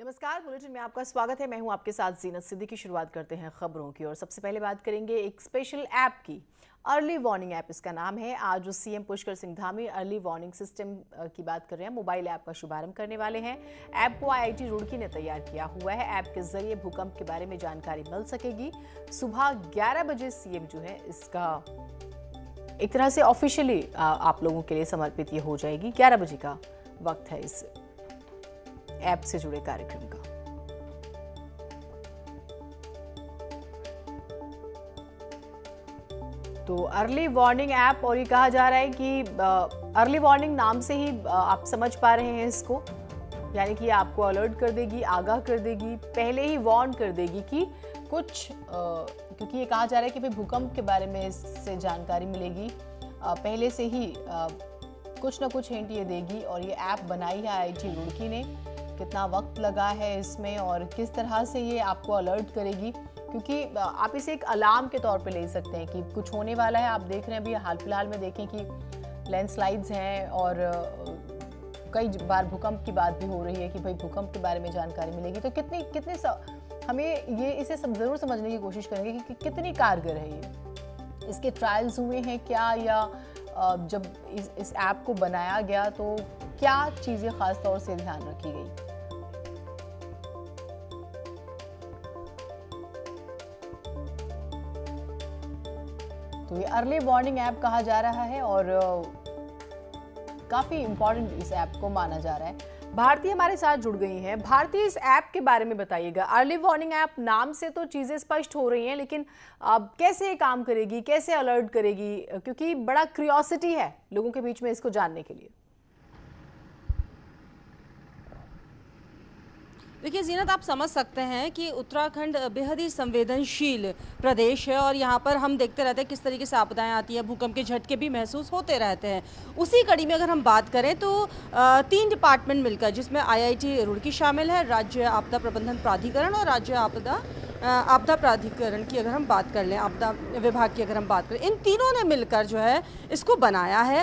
नमस्कार, बुलेटिन में आपका स्वागत है। मैं हूं आपके साथ जीनत सिद्दीकी। शुरुआत करते हैं खबरों की और सबसे पहले बात करेंगे एक स्पेशल ऐप की। अर्ली वार्निंग ऐप इसका नाम है। आज CM Pushkar Singh Dhami early warning system की बात कर रहे हैं। मोबाइल ऐप का शुभारंभ करने वाले हैं। ऐप को आईआईटी रुड़की ने तैयार किया हुआ है। ऐप के जरिए भूकंप के बारे में जानकारी मिल सकेगी। सुबह 11 बजे सीएम जो है इसका एक तरह से ऑफिशियली आप लोगों के लिए समर्पित ये हो जाएगी। 11 बजे का वक्त है इस ऐप से जुड़े कार्यक्रम का। तो अर्ली वार्निंग ऐप, और ये कहा जा रहा है कि अर्ली वार्निंग नाम से ही आप समझ पा रहे हैं इसको, यानी कि आपको अलर्ट कर देगी, आगाह कर देगी, पहले ही वार्न कर देगी कि कुछ क्योंकि ये कहा जा रहा है कि भाई भूकंप के बारे में इससे जानकारी मिलेगी, पहले से ही कुछ ना कुछ हिंट ये देगी। और ये ऐप बनाई है आईआईटी रुड़की ने। कितना वक्त लगा है इसमें और किस तरह से ये आपको अलर्ट करेगी, क्योंकि आप इसे एक अलार्म के तौर पे ले सकते हैं कि कुछ होने वाला है। आप देख रहे हैं अभी हाल फिलहाल में देखें कि लैंडस्लाइड्स हैं और कई बार भूकंप की बात भी हो रही है कि भाई भूकंप के बारे में जानकारी मिलेगी। तो हमें ये इसे ज़रूर समझने की कोशिश करेंगे कि कितनी कारगर है ये। इसके ट्रायल्स हुए हैं क्या, या जब इस ऐप को बनाया गया तो क्या चीज़ें खास तौर से ध्यान रखी गई। तो ये अर्ली वार्निंग ऐप कहा जा रहा है और काफी इंपॉर्टेंट इस ऐप को माना जा रहा है। भारती हमारे साथ जुड़ गई हैं। भारती, इस ऐप के बारे में बताइएगा। अर्ली वार्निंग ऐप, नाम से तो चीजें स्पष्ट हो रही हैं, लेकिन अब कैसे ये काम करेगी, कैसे अलर्ट करेगी, क्योंकि बड़ा क्यूरियोसिटी है लोगों के बीच में इसको जानने के लिए। देखिए जीनत, आप समझ सकते हैं कि उत्तराखंड बेहद ही संवेदनशील प्रदेश है और यहाँ पर हम देखते रहते हैं किस तरीके से आपदाएं आती हैं, भूकंप के झटके भी महसूस होते रहते हैं। उसी कड़ी में अगर हम बात करें तो 3 डिपार्टमेंट मिलकर, जिसमें आईआईटी रुड़की शामिल है, राज्य आपदा प्रबंधन प्राधिकरण और राज्य आपदा प्राधिकरण की अगर हम बात कर लें, आपदा विभाग की अगर हम बात करें, इन तीनों ने मिलकर जो है इसको बनाया है।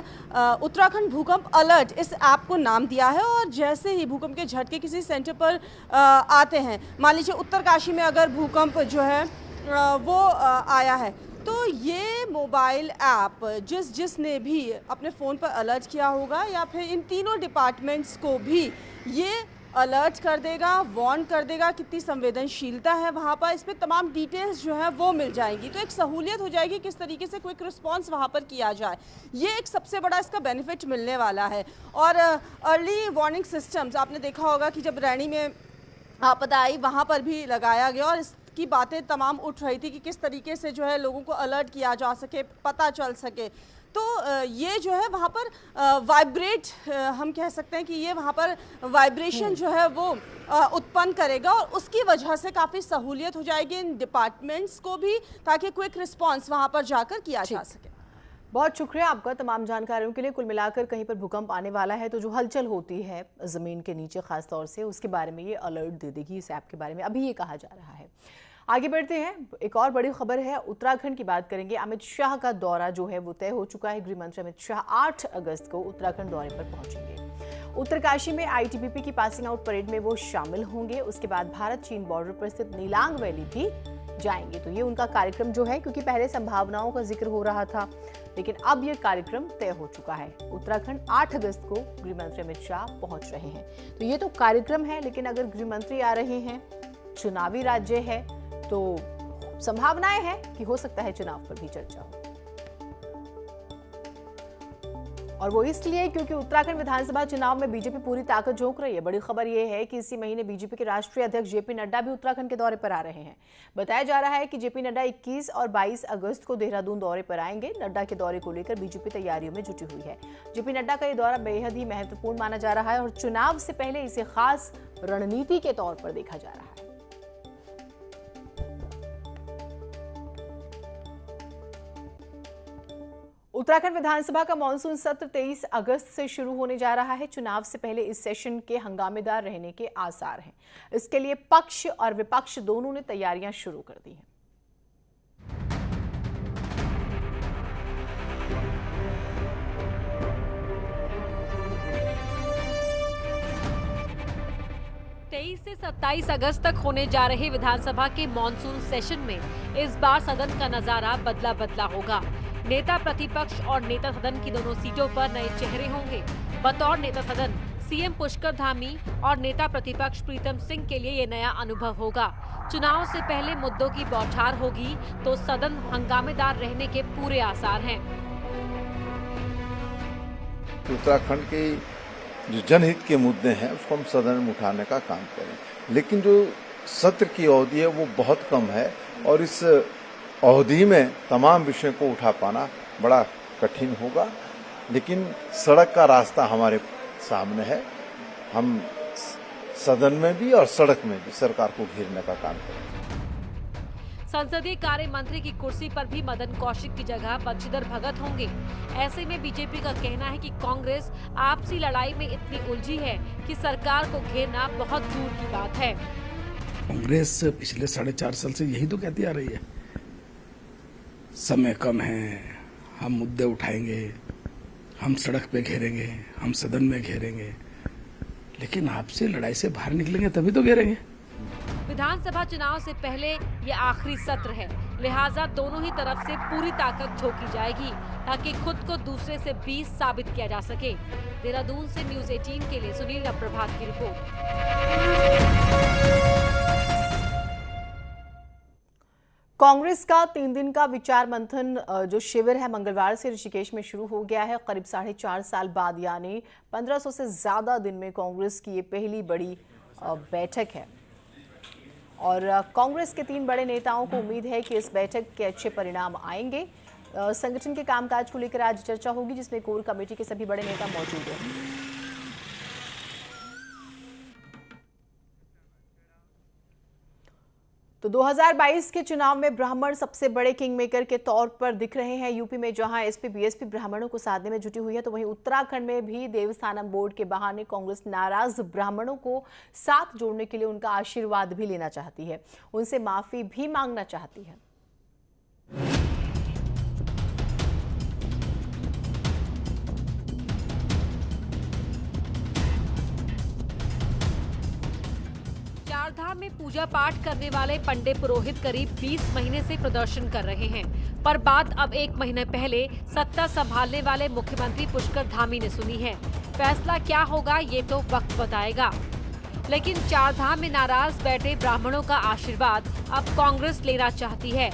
उत्तराखंड भूकंप अलर्ट इस ऐप को नाम दिया है। और जैसे ही भूकंप के झटके किसी सेंटर पर आते हैं, मान लीजिए उत्तरकाशी में अगर भूकंप जो है वो आया है, तो ये मोबाइल ऐप जिसने भी अपने फ़ोन पर अलर्ट किया होगा या फिर इन तीनों डिपार्टमेंट्स को भी ये अलर्ट कर देगा, वार्न कर देगा कितनी संवेदनशीलता है वहाँ पर। इसमें तमाम डिटेल्स जो है वो मिल जाएंगी। तो एक सहूलियत हो जाएगी किस तरीके से क्विक रिस्पांस वहाँ पर किया जाए। ये एक सबसे बड़ा इसका बेनिफिट मिलने वाला है। और अर्ली वार्निंग सिस्टम्स आपने देखा होगा कि जब रैनी में आपदा आई वहाँ पर भी लगाया गया और इसकी बातें तमाम उठ रही थी कि किस तरीके से जो है लोगों को अलर्ट किया जा सके, पता चल सके। तो ये जो है वहाँ पर वाइब्रेट, हम कह सकते हैं कि ये वहाँ पर वाइब्रेशन जो है वो उत्पन्न करेगा और उसकी वजह से काफ़ी सहूलियत हो जाएगी इन डिपार्टमेंट्स को भी, ताकि क्विक रिस्पांस वहाँ पर जाकर किया जा सके। बहुत शुक्रिया आपका तमाम जानकारियों के लिए। कुल मिलाकर कहीं पर भूकंप आने वाला है तो जो हलचल होती है ज़मीन के नीचे खास तौर से, उसके बारे में ये अलर्ट दे देगी इस ऐप के बारे में, अभी ये कहा जा रहा है। आगे बढ़ते हैं, एक और बड़ी खबर है, उत्तराखंड की बात करेंगे। अमित शाह का दौरा जो है वो तय हो चुका है। गृह मंत्री अमित शाह 8 अगस्त को उत्तराखंड दौरे पर पहुंचेंगे। उत्तरकाशी में आईटीबीपी की पासिंग आउट परेड में वो शामिल होंगे। उसके बाद भारत चीन बॉर्डर पर स्थित नीलांग वैली भी जाएंगे। तो ये उनका कार्यक्रम जो है, क्योंकि पहले संभावनाओं का जिक्र हो रहा था, लेकिन अब ये कार्यक्रम तय हो चुका है। उत्तराखंड 8 अगस्त को गृह मंत्री अमित शाह पहुंच रहे हैं। तो ये तो कार्यक्रम है, लेकिन अगर गृह मंत्री आ रहे हैं, चुनावी राज्य है, तो संभावनाएं हैं कि हो सकता है चुनाव पर भी चर्चा हो। और वो इसलिए क्योंकि उत्तराखंड विधानसभा चुनाव में बीजेपी पूरी ताकत झोंक रही है। बड़ी खबर यह है कि इसी महीने बीजेपी के राष्ट्रीय अध्यक्ष जेपी नड्डा भी उत्तराखंड के दौरे पर आ रहे हैं। बताया जा रहा है कि जेपी नड्डा 21 और 22 अगस्त को देहरादून दौरे पर आएंगे। नड्डा के दौरे को लेकर बीजेपी तैयारियों में जुटी हुई है। जेपी नड्डा का ये दौरा बेहद ही महत्वपूर्ण माना जा रहा है और चुनाव से पहले इसे खास रणनीति के तौर पर देखा जा रहा है। उत्तराखंड विधानसभा का मॉनसून सत्र 23 अगस्त से शुरू होने जा रहा है। चुनाव से पहले इस सेशन के हंगामेदार रहने के आसार हैं। इसके लिए पक्ष और विपक्ष दोनों ने तैयारियां शुरू कर दी हैं। 23 23 से 27 अगस्त तक होने जा रहे विधानसभा के मॉनसून सेशन में इस बार सदन का नजारा बदला बदला होगा। नेता प्रतिपक्ष और नेता सदन की दोनों सीटों पर नए चेहरे होंगे। बतौर नेता सदन सीएम पुष्कर धामी और नेता प्रतिपक्ष प्रीतम सिंह के लिए ये नया अनुभव होगा। चुनाव से पहले मुद्दों की बौछार होगी तो सदन हंगामेदार रहने के पूरे आसार हैं। उत्तराखंड के जो जनहित के मुद्दे हैं उसको हम सदन में उठाने का काम करें, लेकिन जो सत्र की अवधि है वो बहुत कम है और इस अवधि में तमाम विषयों को उठा पाना बड़ा कठिन होगा। लेकिन सड़क का रास्ता हमारे सामने है। हम सदन में भी और सड़क में भी सरकार को घेरने का काम करेंगे। संसदीय कार्य मंत्री की कुर्सी पर भी मदन कौशिक की जगह बंशीधर भगत होंगे। ऐसे में बीजेपी का कहना है कि कांग्रेस आपसी लड़ाई में इतनी उलझी है कि सरकार को घेरना बहुत दूर की बात है। कांग्रेस पिछले 4.5 साल से यही तो कहती आ रही है, समय कम है, हम मुद्दे उठाएंगे, हम सड़क पे घेरेंगे, हम सदन में घेरेंगे, लेकिन आपसी लड़ाई से बाहर निकलेंगे तभी तो घेरेंगे। विधानसभा चुनाव से पहले ये आखिरी सत्र है, लिहाजा दोनों ही तरफ से पूरी ताकत झोंकी जाएगी ताकि खुद को दूसरे से 20 साबित किया जा सके। देहरादून से न्यूज़ 18 के लिए सुनील प्रभात की रिपोर्ट। कांग्रेस का 3 दिन का विचार मंथन जो शिविर है मंगलवार से ऋषिकेश में शुरू हो गया है। करीब 4.5 साल बाद यानी 1500 से ज्यादा दिन में कांग्रेस की ये पहली बड़ी बैठक है और कांग्रेस के 3 बड़े नेताओं को उम्मीद है कि इस बैठक के अच्छे परिणाम आएंगे। संगठन के कामकाज को लेकर आज चर्चा होगी जिसमें कोर कमेटी के सभी बड़े नेता मौजूद हैं। तो 2022 के चुनाव में ब्राह्मण सबसे बड़े किंग मेकर के तौर पर दिख रहे हैं। यूपी में जहां एसपी बीएसपी ब्राह्मणों को साधने में जुटी हुई है तो वहीं उत्तराखंड में भी देवस्थानम बोर्ड के बहाने कांग्रेस नाराज ब्राह्मणों को साथ जोड़ने के लिए उनका आशीर्वाद भी लेना चाहती है, उनसे माफी भी मांगना चाहती है। चारधाम में पूजा पाठ करने वाले पंडित पुरोहित करीब 20 महीने से प्रदर्शन कर रहे हैं, पर बात अब 1 महीने पहले सत्ता संभालने वाले मुख्यमंत्री पुष्कर धामी ने सुनी है। फैसला क्या होगा ये तो वक्त बताएगा, लेकिन चारधाम में नाराज बैठे ब्राह्मणों का आशीर्वाद अब कांग्रेस लेना चाहती है।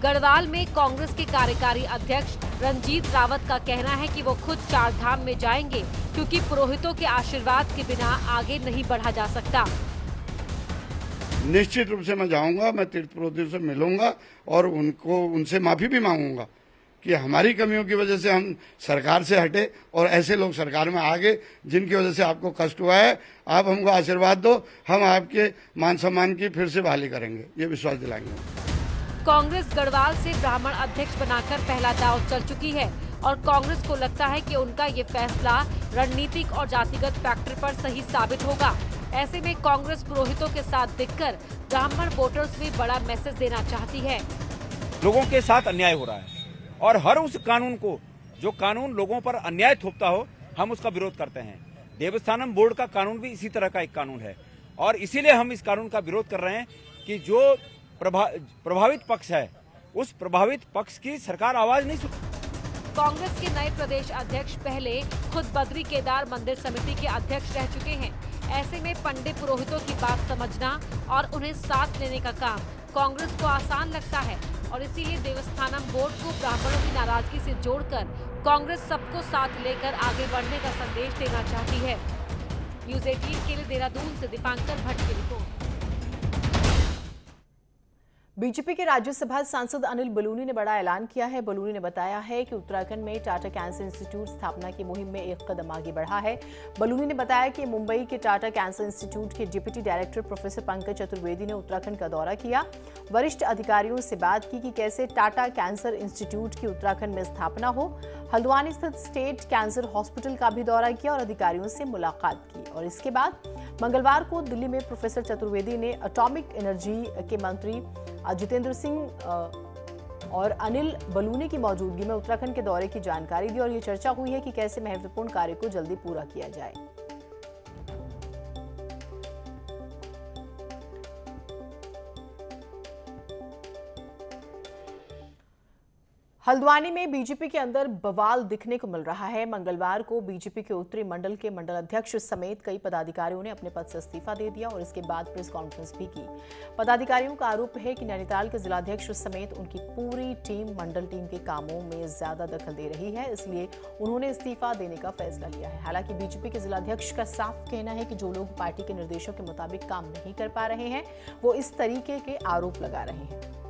गढ़वाल में कांग्रेस के कार्यकारी अध्यक्ष रंजीत रावत का कहना है कि वो खुद चारधाम में जाएंगे क्योंकि पुरोहितों के आशीर्वाद के बिना आगे नहीं बढ़ा जा सकता। निश्चित रूप से मैं जाऊंगा, मैं तीर्थ पुरोहितों से मिलूंगा और उनसे माफी भी मांगूंगा कि हमारी कमियों की वजह से हम सरकार से हटे और ऐसे लोग सरकार में आ गए जिनकी वजह से आपको कष्ट हुआ है। आप हमको आशीर्वाद दो, हम आपके मान सम्मान की फिर से बहाली करेंगे, ये विश्वास दिलाएंगे। कांग्रेस गढ़वाल से ब्राह्मण अध्यक्ष बनाकर पहला दांव चल चुकी है और कांग्रेस को लगता है कि उनका ये फैसला रणनीतिक और जातिगत फैक्टर पर सही साबित होगा। ऐसे में कांग्रेस पुरोहितों के साथ दिखकर ब्राह्मण वोटर्स में बड़ा मैसेज देना चाहती है। लोगों के साथ अन्याय हो रहा है और हर उस कानून को जो कानून लोगों पर अन्याय थोपता हो हम उसका विरोध करते हैं। देवस्थानम बोर्ड का कानून भी इसी तरह का एक कानून है और इसीलिए हम इस कानून का विरोध कर रहे हैं कि जो प्रभावित पक्ष है उस प्रभावित पक्ष की सरकार आवाज नहीं सुन। कांग्रेस के नए प्रदेश अध्यक्ष पहले खुद बद्री केदार मंदिर समिति के अध्यक्ष रह चुके हैं। ऐसे में पंडित पुरोहितों की बात समझना और उन्हें साथ लेने का काम कांग्रेस को आसान लगता है और इसीलिए देवस्थानम बोर्ड को ब्राह्मणों की नाराजगी से जोड़कर कांग्रेस सबको साथ लेकर आगे बढ़ने का संदेश देना चाहती है। न्यूज़ 18 के लिए देहरादून से दीपांकर भट्ट की रिपोर्ट। बीजेपी के राज्यसभा सांसद अनिल बलूनी ने बड़ा ऐलान किया है। बलूनी ने बताया है कि उत्तराखंड में टाटा कैंसर इंस्टीट्यूट स्थापना की मुहिम में एक कदम आगे बढ़ा है। बलूनी ने बताया कि मुंबई के टाटा कैंसर इंस्टीट्यूट के deputy director professor Pankaj Chaturvedi ने उत्तराखंड का दौरा किया, वरिष्ठ अधिकारियों से बात की कि कैसे टाटा कैंसर इंस्टीट्यूट की उत्तराखंड में स्थापना हो। हल्द्वानी स्थित स्टेट कैंसर हॉस्पिटल का भी दौरा किया और अधिकारियों से मुलाकात की और इसके बाद मंगलवार को दिल्ली में प्रोफेसर चतुर्वेदी ने एटॉमिक एनर्जी के मंत्री जितेंद्र सिंह और अनिल बलूनी की मौजूदगी में उत्तराखंड के दौरे की जानकारी दी और ये चर्चा हुई है कि कैसे महत्वपूर्ण कार्य को जल्दी पूरा किया जाए। हल्द्वानी में बीजेपी के अंदर बवाल दिखने को मिल रहा है। मंगलवार को बीजेपी के उत्तरी मंडल के मंडल अध्यक्ष समेत कई पदाधिकारियों ने अपने पद से इस्तीफा दे दिया और इसके बाद प्रेस कॉन्फ्रेंस भी की। पदाधिकारियों का आरोप है कि नैनीताल के जिलाध्यक्ष समेत उनकी पूरी टीम मंडल टीम के कामों में ज्यादा दखल दे रही है, इसलिए उन्होंने इस्तीफा देने का फैसला लिया है। हालांकि बीजेपी के जिलाध्यक्ष का साफ कहना है कि जो लोग पार्टी के निर्देशों के मुताबिक काम नहीं कर पा रहे हैं वो इस तरीके के आरोप लगा रहे हैं।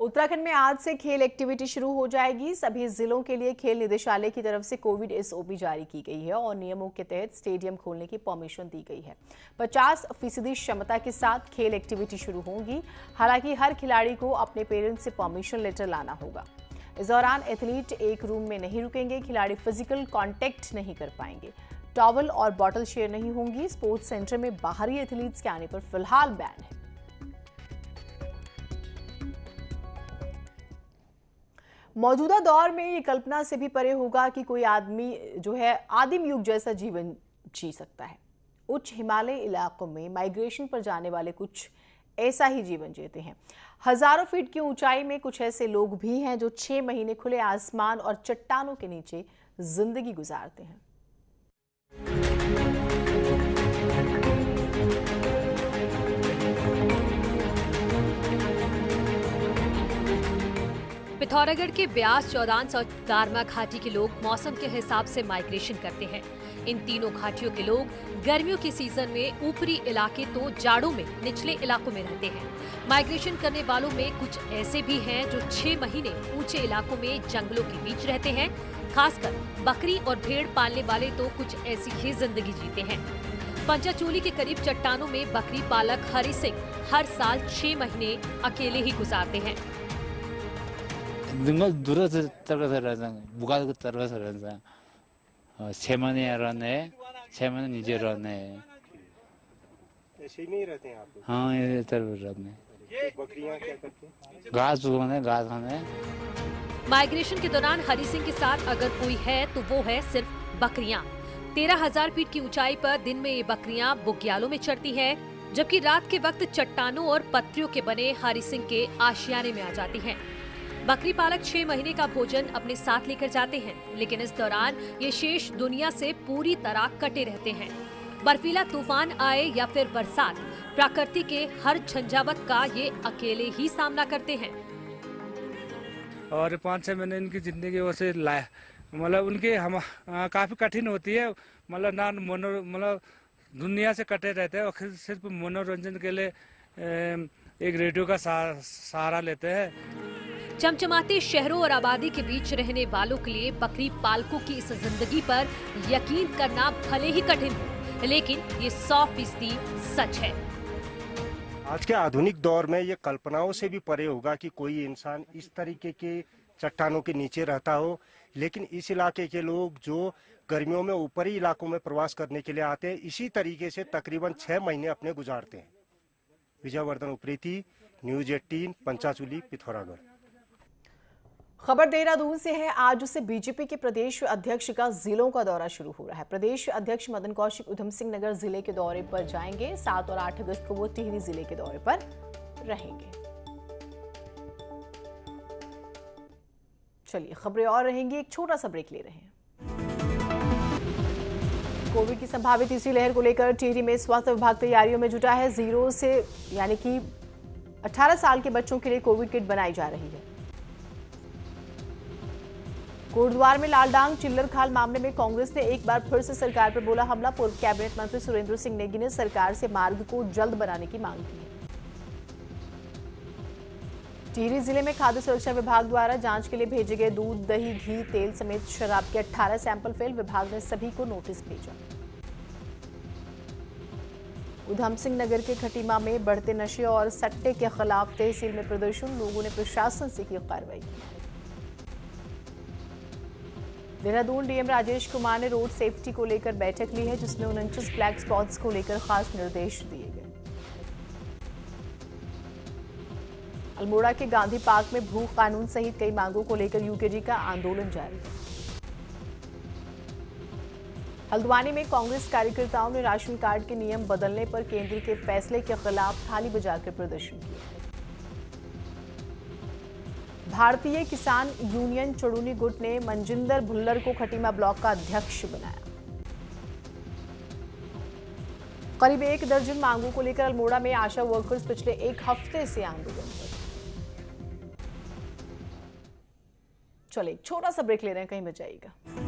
उत्तराखंड में आज से खेल एक्टिविटी शुरू हो जाएगी। सभी जिलों के लिए खेल निदेशालय की तरफ से कोविड एसओपी जारी की गई है और नियमों के तहत स्टेडियम खोलने की परमिशन दी गई है। 50% क्षमता के साथ खेल एक्टिविटी शुरू होगी। हालांकि हर खिलाड़ी को अपने पेरेंट्स से परमिशन लेटर लाना होगा। इस दौरान एथलीट एक रूम में नहीं रुकेंगे। खिलाड़ी फिजिकल कॉन्टेक्ट नहीं कर पाएंगे। टॉवल और बॉटल शेयर नहीं होंगी। स्पोर्ट्स सेंटर में बाहरी एथलीट्स के आने पर फिलहाल बैन है। मौजूदा दौर में ये कल्पना से भी परे होगा कि कोई आदमी जो है आदिम युग जैसा जीवन जी सकता है। उच्च हिमालय इलाकों में माइग्रेशन पर जाने वाले कुछ ऐसा ही जीवन जीते हैं। हजारों फीट की ऊंचाई में कुछ ऐसे लोग भी हैं जो 6 महीने खुले आसमान और चट्टानों के नीचे जिंदगी गुजारते हैं। पिथौरागढ़ के ब्यास, चौदांस और दारमा घाटी के लोग मौसम के हिसाब से माइग्रेशन करते हैं। इन तीनों घाटियों के लोग गर्मियों के सीजन में ऊपरी इलाके तो जाड़ों में निचले इलाकों में रहते हैं। माइग्रेशन करने वालों में कुछ ऐसे भी हैं जो 6 महीने ऊंचे इलाकों में जंगलों के बीच रहते हैं। खासकर बकरी और भेड़ पालने वाले तो कुछ ऐसी ही जिंदगी जीते हैं। पंचाचूली के करीब चट्टानों में बकरी पालक हरि सिंह हर साल 6 महीने अकेले ही गुजारते हैं। दूर तरफ रहता है, बुगा तरफ रहता है। 6 महीने रहने, 6 महीने नीचे रहने। ऐसे ही नहीं रहते हैं आप? हाँ, ये तरफ रहने। तो बकरियां क्या करती हैं? घास उगाने, घास खाने। माइग्रेशन के दौरान हरि सिंह के साथ अगर कोई है तो वो है सिर्फ बकरियां। 13,000 फीट की ऊंचाई पर दिन में ये बकरियां बुग्यालों में चढ़ती हैं, जबकि रात के वक्त चट्टानों और पत्तियों के बने हरि सिंह के आशियाने में आ जाती हैं। बकरी पालक 6 महीने का भोजन अपने साथ लेकर जाते हैं, लेकिन इस दौरान ये शेष दुनिया से पूरी तरह कटे रहते हैं। बर्फीला तूफान आए या फिर बरसात, प्रकृति के हर झंझावत का ये अकेले ही सामना करते हैं। और 5-6 महीने इनकी जिंदगी वैसे मतलब उनकी हम काफी कठिन होती है। मतलब ना मतलब दुनिया से कटे रहते हैं और सिर्फ मनोरंजन के लिए एक रेडियो का सहारा लेते हैं। चमचमाते शहरों और आबादी के बीच रहने वालों के लिए बकरी पालकों की इस जिंदगी पर यकीन करना भले ही कठिन हो, लेकिन ये 100% सच है। आज के आधुनिक दौर में ये कल्पनाओं से भी परे होगा कि कोई इंसान इस तरीके के चट्टानों के नीचे रहता हो, लेकिन इस इलाके के लोग जो गर्मियों में ऊपरी इलाकों में प्रवास करने के लिए आते हैं, इसी तरीके से तकरीबन 6 महीने अपने गुजारते हैं। विजयवर्धन उप्रेती, न्यूज 18, पंचाचूली, पिथौरागढ़। खबर देहरादून से है। आज से बीजेपी के प्रदेश अध्यक्ष का जिलों का दौरा शुरू हो रहा है। प्रदेश अध्यक्ष मदन कौशिक उधम सिंह नगर जिले के दौरे पर जाएंगे। 7 और 8 अगस्त को वो टिहरी जिले के दौरे पर रहेंगे। चलिए खबरें और रहेंगी, एक छोटा सा ब्रेक ले रहे हैं। कोविड की संभावित तीसरी लहर को लेकर टिहरी में स्वास्थ्य विभाग तैयारियों में जुटा है। 0 से यानी कि 18 साल के बच्चों के लिए कोविड किट बनाई जा रही है। कोटद्वार में लालडांग चिल्लर खाल मामले में कांग्रेस ने एक बार फिर से सरकार पर बोला हमला। पूर्व कैबिनेट मंत्री सुरेंद्र सिंह नेगी ने सरकार से मार्ग को जल्द बनाने की मांग की है। टिहरी जिले में खाद्य सुरक्षा विभाग द्वारा जांच के लिए भेजे गए दूध, दही, घी, तेल समेत शराब के 18 सैंपल फेल। विभाग ने सभी को नोटिस भेजा। उधम सिंह नगर के खटीमा में बढ़ते नशे और सट्टे के खिलाफ तहसील में प्रदर्शन। लोगों ने प्रशासन से की कार्रवाई। देहरादून डीएम राजेश कुमार ने रोड सेफ्टी को लेकर बैठक ली है, जिसमें 49 ब्लैक स्पॉट्स को लेकर खास निर्देश दिए गए। अल्मोड़ा के गांधी पार्क में भू कानून सहित कई मांगों को लेकर यूकेडी का आंदोलन जारी है। हल्द्वानी में कांग्रेस कार्यकर्ताओं ने राशन कार्ड के नियम बदलने पर केंद्र के फैसले के खिलाफ थाली बजाकर प्रदर्शन किया। भारतीय किसान यूनियन चुड़ूनी गुट ने मनजिंदर भुल्लर को खटीमा ब्लॉक का अध्यक्ष बनाया। करीब 1 दर्जन मांगों को लेकर अल्मोड़ा में आशा वर्कर्स पिछले 1 हफ्ते से आंदोलन पर। चलिए छोटा सा ब्रेक ले रहे हैं, कहीं मत जाइएगा।